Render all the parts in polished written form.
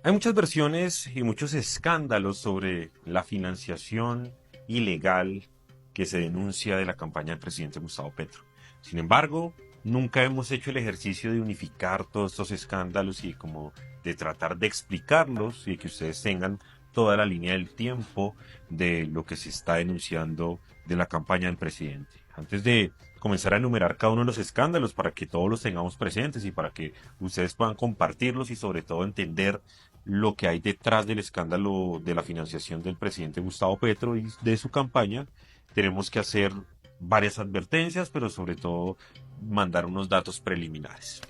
Hay muchas versiones y muchos escándalos sobre la financiación ilegal que se denuncia de la campaña del presidente Gustavo Petro. Sin embargo, nunca hemos hecho el ejercicio de unificar todos estos escándalos y como de tratar de explicarlos y que ustedes tengan toda la línea del tiempo de lo que se está denunciando de la campaña del presidente. Antes de comenzar a enumerar cada uno de los escándalos para que todos los tengamos presentes y para que ustedes puedan compartirlos y sobre todo entender lo que hay detrás del escándalo de la financiación del presidente Gustavo Petro y de su campaña, tenemos que hacer varias advertencias, pero sobre todo mandar unos datos preliminares.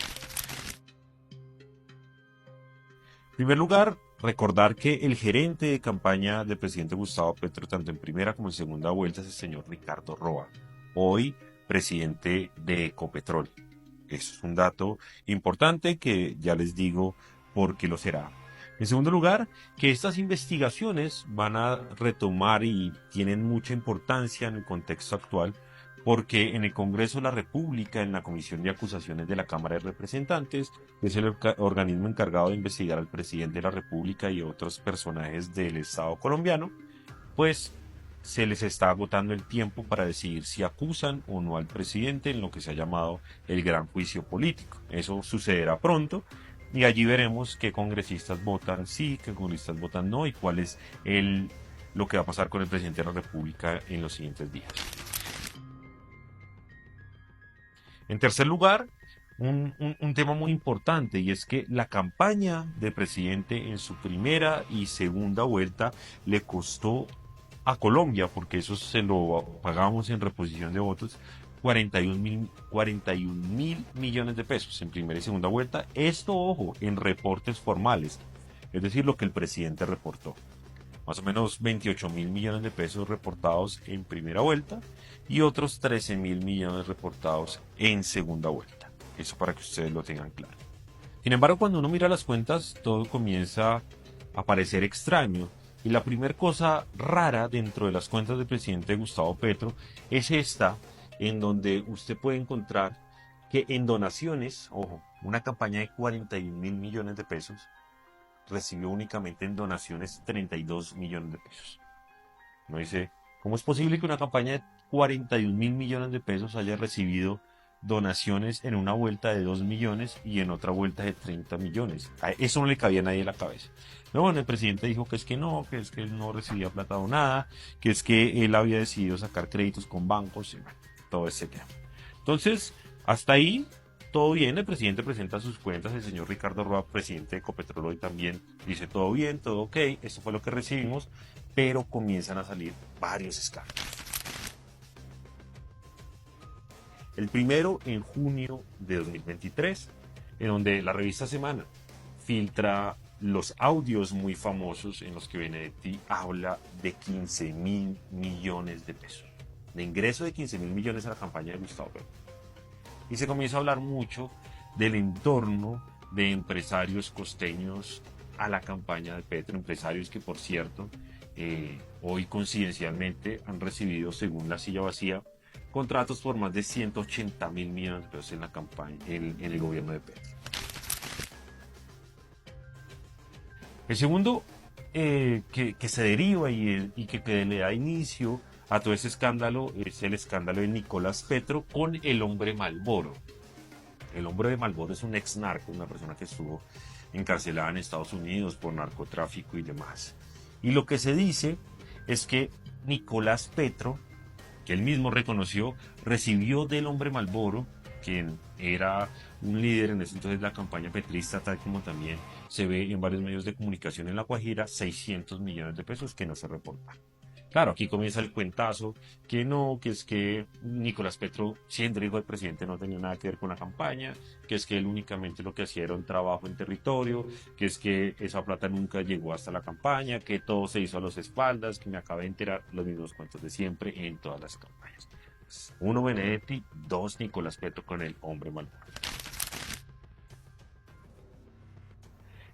En primer lugar, recordar que el gerente de campaña del presidente Gustavo Petro, tanto en primera como en segunda vuelta, es el señor Ricardo Roa, hoy presidente de Ecopetrol. Eso es un dato importante que ya les digo por qué lo será. En segundo lugar, que estas investigaciones van a retomar y tienen mucha importancia en el contexto actual porque en el Congreso de la República, en la Comisión de Acusaciones de la Cámara de Representantes, que es el organismo encargado de investigar al presidente de la República y otros personajes del Estado colombiano, pues se les está agotando el tiempo para decidir si acusan o no al presidente en lo que se ha llamado el gran juicio político. Eso sucederá pronto y allí veremos qué congresistas votan sí, qué congresistas votan no y cuál es lo que va a pasar con el presidente de la República en los siguientes días. En tercer lugar, un tema muy importante y es que la campaña del presidente en su primera y segunda vuelta le costó a Colombia, porque eso se lo pagamos en reposición de votos, 41 mil millones de pesos en primera y segunda vuelta. Esto, ojo, en reportes formales, es decir, lo que el presidente reportó. Más o menos 28 mil millones de pesos reportados en primera vuelta y otros 13 mil millones reportados en segunda vuelta. Eso para que ustedes lo tengan claro. Sin embargo, cuando uno mira las cuentas, todo comienza a parecer extraño. Y la primera cosa rara dentro de las cuentas del presidente Gustavo Petro es esta, en donde usted puede encontrar que en donaciones, ojo, una campaña de 41 mil millones de pesos, recibió únicamente en donaciones 32 millones de pesos. No dice, ¿cómo es posible que una campaña de 41 mil millones de pesos haya recibido donaciones en una vuelta de 2 millones y en otra vuelta de 30 millones? A eso no le cabía a nadie en la cabeza. No, bueno, el presidente dijo que es que no, que es que él no recibía plata donada, que es que él había decidido sacar créditos con bancos y bueno, todo ese tema. Entonces, hasta ahí todo bien, el presidente presenta sus cuentas, el señor Ricardo Roa, presidente de Ecopetrol, hoy también dice todo bien, todo ok, esto fue lo que recibimos, pero comienzan a salir varios escándalos. El primero en junio de 2023, en donde la revista Semana filtra los audios muy famosos en los que Benedetti habla de 15 mil millones de pesos, de ingreso de 15 mil millones a la campaña de Gustavo Petro. Y se comienza a hablar mucho del entorno de empresarios costeños a la campaña de Petro, empresarios que por cierto hoy coincidencialmente han recibido, según La Silla Vacía, contratos por más de 180 mil millones de pesos en la campaña, en el gobierno de Petro. El segundo que se deriva y que le da inicio a todo ese escándalo es el escándalo de Nicolás Petro con el hombre Malboro. El hombre de Malboro es un ex narco, una persona que estuvo encarcelada en Estados Unidos por narcotráfico y demás. Y lo que se dice es que Nicolás Petro, que él mismo reconoció, recibió del hombre Malboro, quien era un líder en ese entonces de la campaña petrista, tal como también se ve en varios medios de comunicación en La Guajira, 600 millones de pesos que no se reportan. Claro, aquí comienza el cuentazo, que no, que es que Nicolás Petro, siendo hijo del presidente, no tenía nada que ver con la campaña, que es que él únicamente lo que hacía era un trabajo en territorio, que es que esa plata nunca llegó hasta la campaña, que todo se hizo a las espaldas, que me acabé de enterar los mismos cuentos de siempre en todas las campañas. Uno Benedetti, dos Nicolás Petro con el hombre malvado.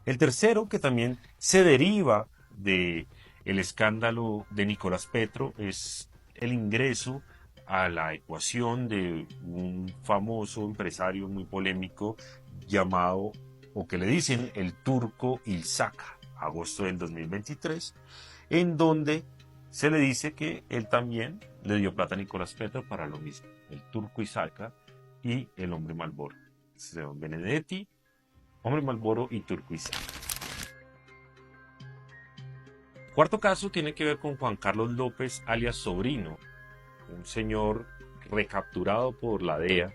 El tercero, que también se deriva de el escándalo de Nicolás Petro, es el ingreso a la ecuación de un famoso empresario muy polémico llamado o que le dicen el Turco Ilzaca, agosto del 2023, en donde se le dice que él también le dio plata a Nicolás Petro para lo mismo, el Turco Ilzaca y el hombre Malboro. Benedetti, hombre Malboro y Turco Ilzaca. Cuarto caso tiene que ver con Juan Carlos López, alias Sobrino, un señor recapturado por la DEA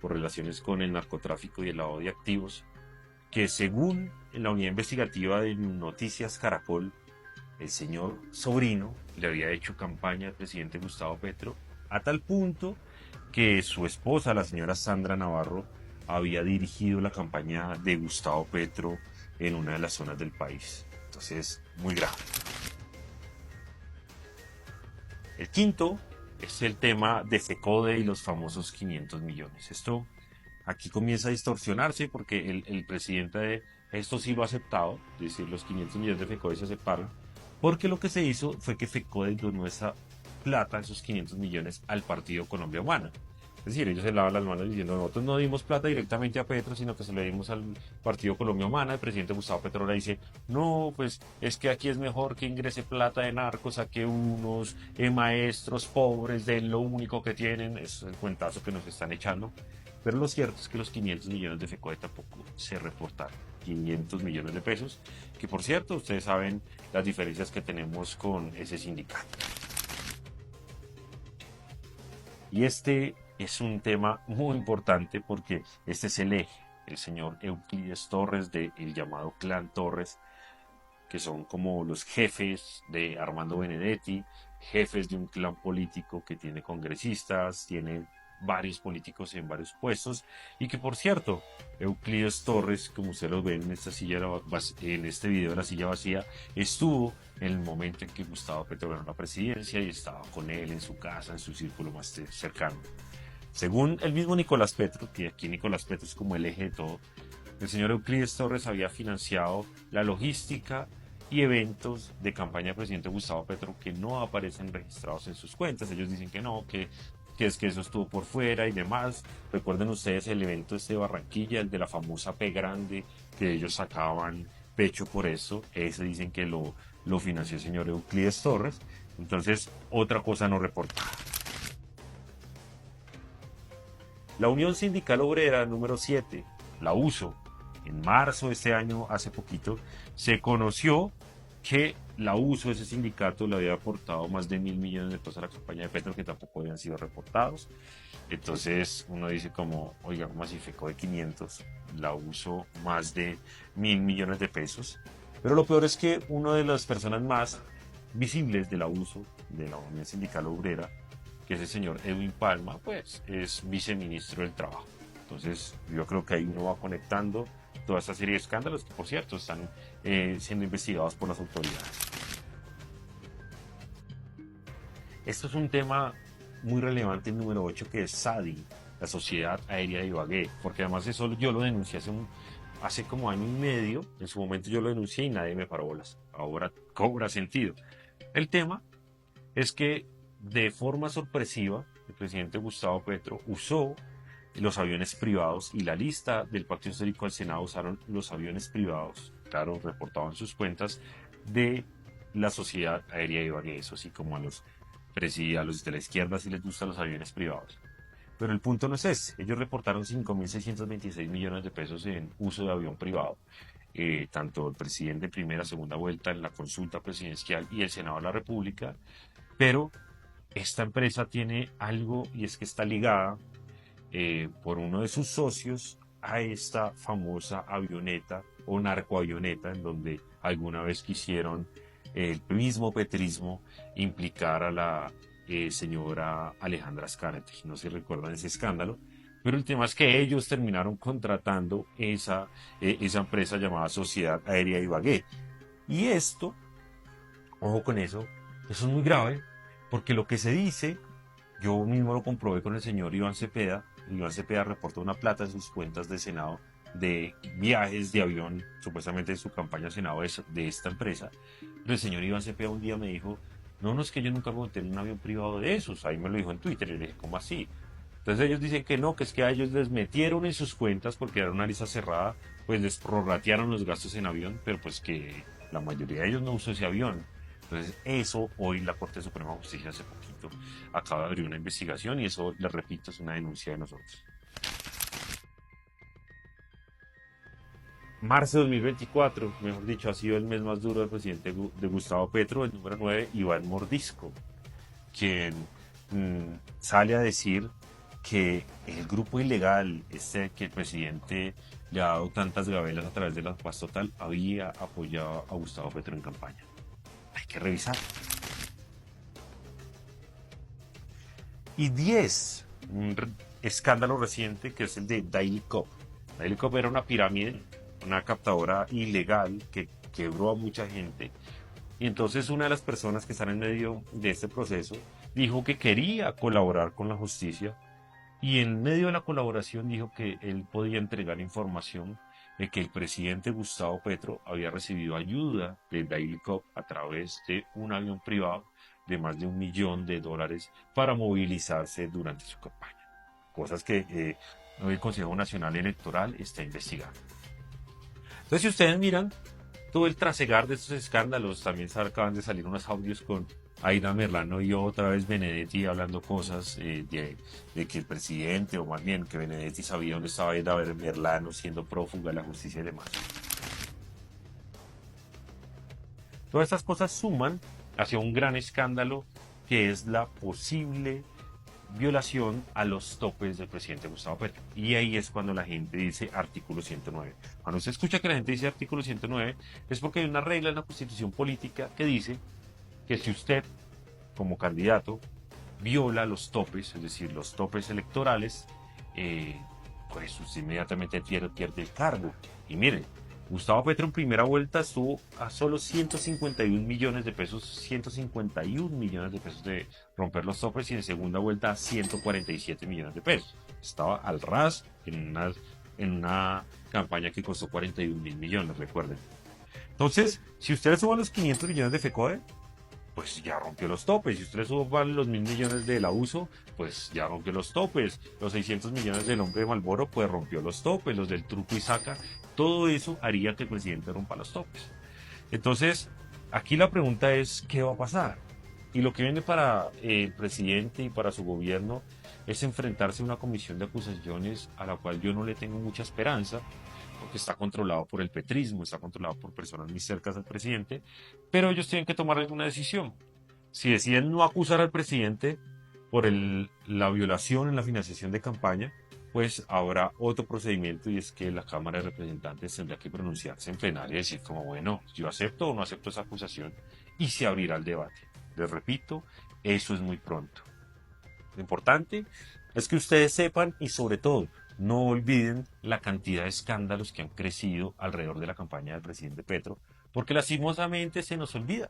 por relaciones con el narcotráfico y el lavado de activos, que según la unidad investigativa de Noticias Caracol, el señor Sobrino le había hecho campaña al presidente Gustavo Petro a tal punto que su esposa, la señora Sandra Navarro, había dirigido la campaña de Gustavo Petro en una de las zonas del país. Entonces, muy grave. El quinto es el tema de FECODE y los famosos 500 millones. Esto aquí comienza a distorsionarse porque el presidente de esto sí lo ha aceptado, es decir, los 500 millones de FECODE se aceptaron, porque lo que se hizo fue que FECODE donó esa plata, esos 500 millones, al partido Colombia Humana. Es decir, ellos se lavan las manos diciendo, nosotros no dimos plata directamente a Petro, sino que se lo dimos al partido Colombia Humana. El presidente Gustavo Petro ahora dice, no, pues es que aquí es mejor que ingrese plata de narcos a que unos maestros pobres den lo único que tienen. Es el cuentazo que nos están echando. Pero lo cierto es que los 500 millones de FECODE tampoco se reportaron. 500 millones de pesos, que por cierto, ustedes saben las diferencias que tenemos con ese sindicato. Y este es un tema muy importante porque este es el eje, el señor Euclides Torres del llamado Clan Torres, que son como los jefes de Armando Benedetti, jefes de un clan político que tiene congresistas, tiene varios políticos en varios puestos, y que por cierto, Euclides Torres, como ustedes lo ven en esta silla, en este video de la silla vacía, estuvo en el momento en que Gustavo Petro ganó la presidencia y estaba con él en su casa, en su círculo más cercano. Según el mismo Nicolás Petro, que aquí Nicolás Petro es como el eje de todo, el señor Euclides Torres había financiado la logística y eventos de campaña del presidente Gustavo Petro que no aparecen registrados en sus cuentas. Ellos dicen que no, que es que eso estuvo por fuera y demás. Recuerden ustedes el evento de Barranquilla, el de la famosa P grande, que ellos sacaban pecho por eso. Ese dicen que lo financió el señor Euclides Torres. Entonces, otra cosa no reportada. La Unión Sindical Obrera número 7, la USO, en marzo de este año, hace poquito, se conoció que la USO, ese sindicato, le había aportado más de 1.000 millones de pesos a la campaña de Petro, que tampoco habían sido reportados. Entonces uno dice como, oiga, ¿cómo así FECODE 500? La USO más de 1.000 millones de pesos. Pero lo peor es que una de las personas más visibles de la USO, de la Unión Sindical Obrera, que es el señor Edwin Palma, pues es viceministro del Trabajo. Entonces yo creo que ahí uno va conectando toda esta serie de escándalos que, por cierto, están siendo investigados por las autoridades. Esto es un tema muy relevante, el número 8, que es SADI, la Sociedad Aérea de Ibagué, porque además eso yo lo denuncié hace como año y medio. En su momento yo lo denuncié y nadie me paró bolas. Ahora cobra sentido. El tema es que de forma sorpresiva el presidente Gustavo Petro usó los aviones privados, y la lista del Pacto Histórico del Senado usaron los aviones privados, claro, reportaban sus cuentas, de la Sociedad Aérea de Ibagué. Eso sí, como a los de la izquierda sí les gustan los aviones privados. Pero el punto no es ese. Ellos reportaron 5.626 millones de pesos en uso de avión privado. Tanto el presidente en primera, segunda vuelta en la consulta presidencial y el Senado de la República. Pero esta empresa tiene algo, y es que está ligada por uno de sus socios a esta famosa avioneta o narcoavioneta, en donde alguna vez quisieron el mismo petrismo implicar a la señora Alejandra Azcárate. No sé si recuerdan ese escándalo, pero el tema es que ellos terminaron contratando esa empresa llamada Sociedad Aérea Ibagué. Y esto, ojo con eso es muy grave, porque lo que se dice, yo mismo lo comprobé con el señor Iván Cepeda. Iván Cepeda reportó una plata en sus cuentas de Senado de viajes de avión, supuestamente en su campaña al Senado de esta empresa. Pero el señor Iván Cepeda un día me dijo, no, es que yo nunca monté en un avión privado de esos. Ahí me lo dijo en Twitter, y le dije, ¿cómo así? Entonces ellos dicen que no, que es que a ellos les metieron en sus cuentas, porque era una lista cerrada, pues les prorratearon los gastos en avión, pero pues que la mayoría de ellos no usó ese avión. Entonces eso hoy la Corte Suprema de Justicia hace poquito acaba de abrir una investigación y eso, les repito, es una denuncia de nosotros. Marzo de 2024, mejor dicho, ha sido el mes más duro del presidente de Gustavo Petro, el número 9, Iván Mordisco, quien sale a decir que el grupo ilegal, este que el presidente le ha dado tantas gabelas a través de la paz total, había apoyado a Gustavo Petro en campaña. Hay que revisar. Y 10, un escándalo reciente que es el de Daily Cop. Daily Cop era una pirámide, una captadora ilegal que quebró a mucha gente. Y entonces una de las personas que están en medio de este proceso dijo que quería colaborar con la justicia y en medio de la colaboración dijo que él podía entregar información de que el presidente Gustavo Petro había recibido ayuda de Daily Cop a través de un avión privado de más de $1 millón para movilizarse durante su campaña. Cosas que el Consejo Nacional Electoral está investigando. Entonces, si ustedes miran todo el trasegar de estos escándalos, también acaban de salir unos audios con Aida Merlano y otra vez Benedetti hablando cosas de que el presidente, o más bien que Benedetti sabía dónde estaba Aida Merlano siendo prófuga de la justicia y demás. Todas estas cosas suman hacia un gran escándalo que es la posible violación a los topes del presidente Gustavo Petro. Y ahí es cuando la gente dice artículo 109. Cuando usted escucha que la gente dice artículo 109, es porque hay una regla en la Constitución política que dice que si usted, como candidato, viola los topes, es decir, los topes electorales, pues usted inmediatamente pierde el cargo. Y mire, Gustavo Petro en primera vuelta estuvo a solo 151 millones de pesos, 151 millones de pesos de romper los topes y en segunda vuelta a 147 millones de pesos. Estaba al ras en una campaña que costó 41 mil millones, recuerden. Entonces, si usted le suma los 500 millones de FECODE, pues ya rompió los topes. Si usted le suba los 1.000 millones del abuso, pues ya rompió los topes. Los 600 millones del hombre de Malboro, pues rompió los topes. Los del truco y saca, todo eso haría que el presidente rompa los topes. Entonces, aquí la pregunta es, ¿qué va a pasar? Y lo que viene para el presidente y para su gobierno es enfrentarse a una comisión de acusaciones a la cual yo no le tengo mucha esperanza, porque está controlado por el petrismo, está controlado por personas muy cercanas al presidente, pero ellos tienen que tomar alguna decisión. Si deciden no acusar al presidente por la violación en la financiación de campaña, pues habrá otro procedimiento y es que la Cámara de Representantes tendrá que pronunciarse en plenaria y decir como, bueno, yo acepto o no acepto esa acusación y se abrirá el debate. Les repito, eso es muy pronto. Lo importante es que ustedes sepan y sobre todo no olviden la cantidad de escándalos que han crecido alrededor de la campaña del presidente Petro, porque lastimosamente se nos olvida.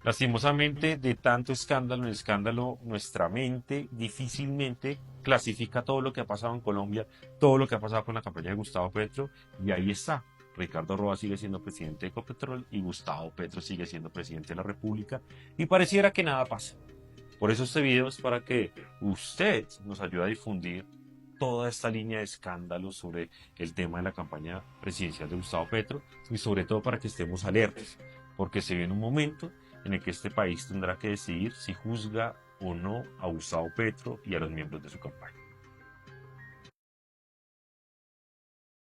Lastimosamente, de tanto escándalo en escándalo, nuestra mente difícilmente clasifica todo lo que ha pasado en Colombia, todo lo que ha pasado con la campaña de Gustavo Petro, y ahí está. Ricardo Roa sigue siendo presidente de Ecopetrol y Gustavo Petro sigue siendo presidente de la República, y pareciera que nada pasa. Por eso este video es para que usted nos ayude a difundir toda esta línea de escándalos sobre el tema de la campaña presidencial de Gustavo Petro y sobre todo para que estemos alertas, porque se viene un momento en el que este país tendrá que decidir si juzga o no a Gustavo Petro y a los miembros de su campaña.